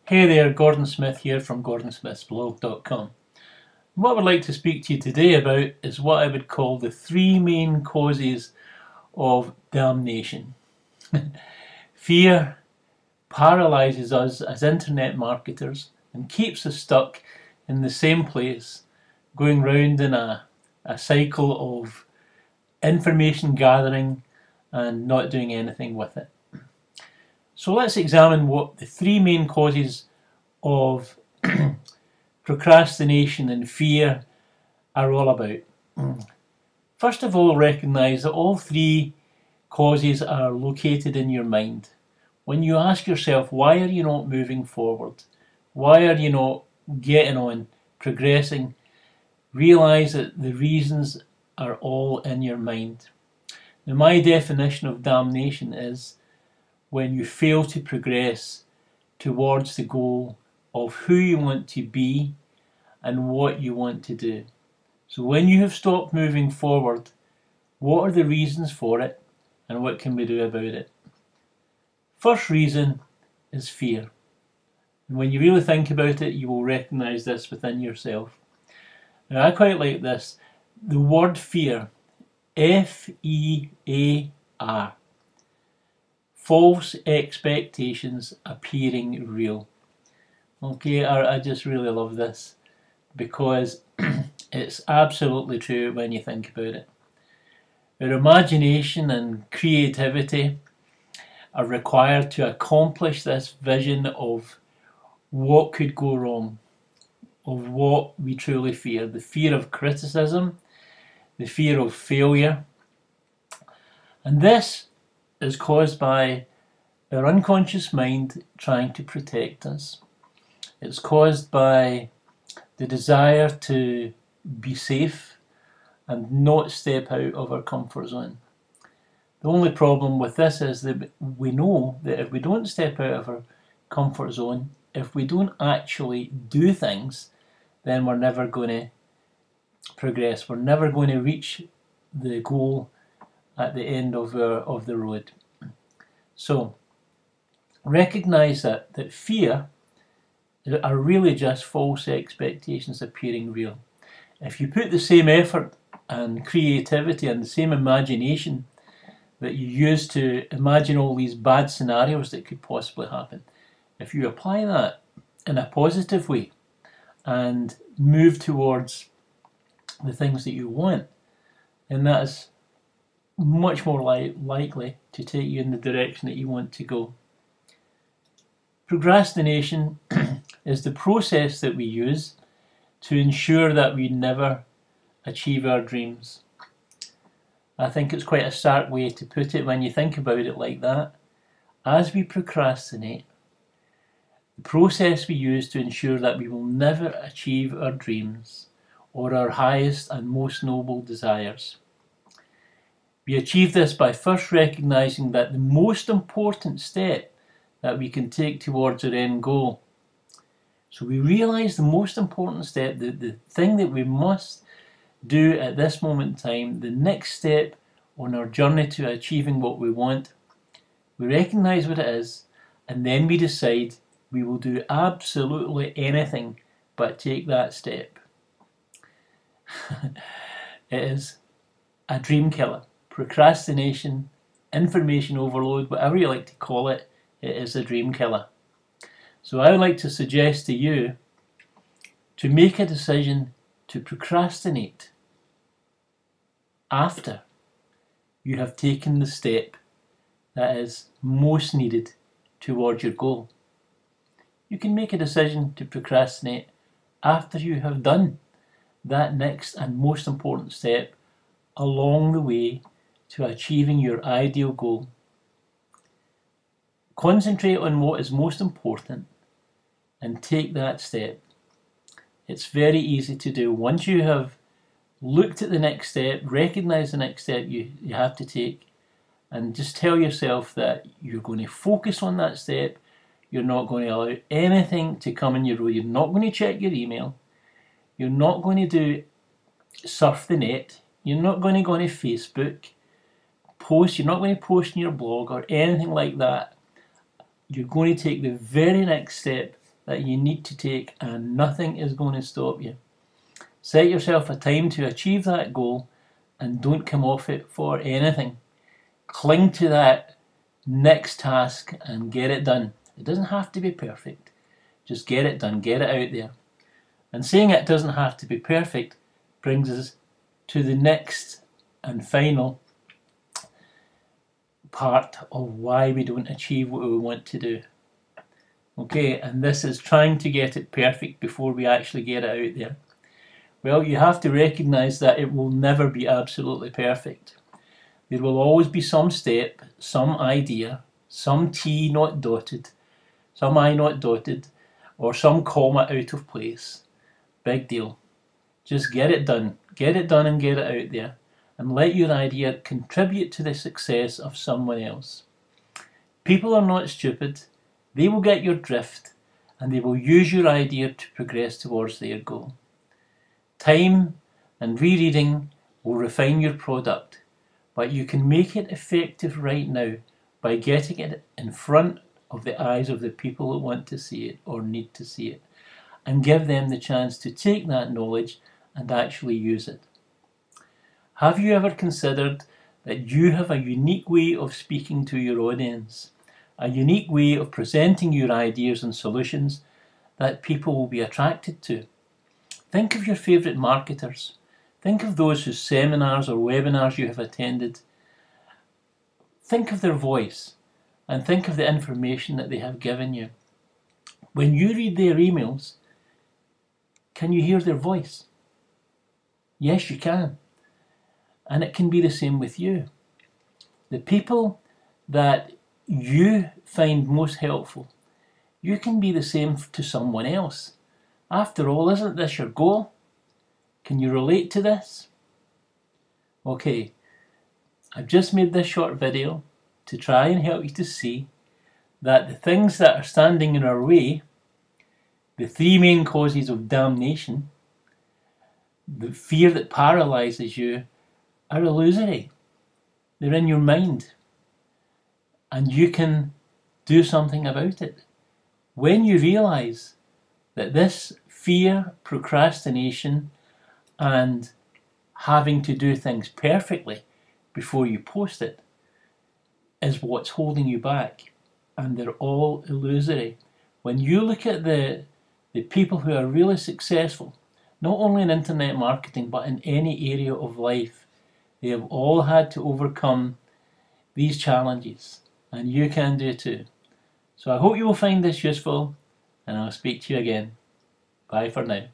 Hey there, Gordon Smith here from gordonsmithsblog.com. What I would like to speak to you today about is what I would call the three main causes of damnation. Fear paralyses us as internet marketers and keeps us stuck in the same place, going round in a cycle of information gathering and not doing anything with it. So let's examine what the three main causes of procrastination and fear are all about. First of all, recognise that all three causes are located in your mind. When you ask yourself, why are you not moving forward? Why are you not getting on, progressing? Realise that the reasons are all in your mind. Now, my definition of damnation is when you fail to progress towards the goal of who you want to be and what you want to do. So when you have stopped moving forward, what are the reasons for it and what can we do about it? First reason is fear. And when you really think about it, you will recognise this within yourself. Now, I quite like this. The word fear, F.E.A.R. False expectations appearing real. Okay, I just really love this because it's absolutely true when you think about it. Our imagination and creativity are required to accomplish this vision of what could go wrong, of what we truly fear. The fear of criticism, the fear of failure. And this is caused by our unconscious mind trying to protect us. It's caused by the desire to be safe and not step out of our comfort zone. The only problem with this is that we know that if we don't step out of our comfort zone, if we don't actually do things, then we're never going to progress. We're never going to reach the goal at the end of the road. So recognise that fear are really just false expectations appearing real. If you put the same effort and creativity and the same imagination that you use to imagine all these bad scenarios that could possibly happen, if you apply that in a positive way and move towards the things that you want, then that is much more likely to take you in the direction that you want to go. Procrastination is the process that we use to ensure that we never achieve our dreams. I think it's quite a stark way to put it when you think about it like that. As we procrastinate, the process we use to ensure that we will never achieve our dreams or our highest and most noble desires. We achieve this by first recognising that the most important step that we can take towards our end goal. So we realise the most important step, the thing that we must do at this moment in time, the next step on our journey to achieving what we want. We recognise what it is, and then we decide we will do absolutely anything but take that step. It is a dream killer. Procrastination, information overload, whatever you like to call it, it is a dream killer. So I would like to suggest to you to make a decision to procrastinate after you have taken the step that is most needed towards your goal. You can make a decision to procrastinate after you have done that next and most important step along the way to achieving your ideal goal. Concentrate on what is most important and take that step. It's very easy to do. Once you have looked at the next step, recognise the next step you have to take, and just tell yourself that you're going to focus on that step. You're not going to allow anything to come in your way. You're not going to check your email. You're not going to surf the net. You're not going to go on Facebook, post. You're not going to post in your blog or anything like that. You're going to take the very next step that you need to take, and nothing is going to stop you. Set yourself a time to achieve that goal and don't come off it for anything. Cling to that next task and get it done. It doesn't have to be perfect. Just get it done, get it out there. And saying it doesn't have to be perfect brings us to the next and final part of why we don't achieve what we want to do. Okay, and this is trying to get it perfect before we actually get it out there. Well, you have to recognise that it will never be absolutely perfect. There will always be some step, some idea, some T not dotted, some I not dotted, or some comma out of place. Big deal. Just get it done and get it out there, and let your idea contribute to the success of someone else. People are not stupid. They will get your drift, and they will use your idea to progress towards their goal. Time and rereading will refine your product, but you can make it effective right now by getting it in front of the eyes of the people who want to see it or need to see it, and give them the chance to take that knowledge and actually use it. Have you ever considered that you have a unique way of speaking to your audience, a unique way of presenting your ideas and solutions that people will be attracted to? Think of your favourite marketers. Think of those whose seminars or webinars you have attended. Think of their voice and think of the information that they have given you. When you read their emails, can you hear their voice? Yes, you can. And it can be the same with you. The people that you find most helpful, you can be the same to someone else. After all, isn't this your goal? Can you relate to this? Okay, I've just made this short video to try and help you to see that the things that are standing in our way, the three main causes of damnation, the fear that paralyses you, are illusory. They're in your mind. And you can do something about it. When you realise that this fear, procrastination, and having to do things perfectly before you post it is what's holding you back, and they're all illusory. When you look at the people who are really successful, not only in internet marketing but in any area of life, they have all had to overcome these challenges, and you can do too. So I hope you will find this useful, and I'll speak to you again. Bye for now.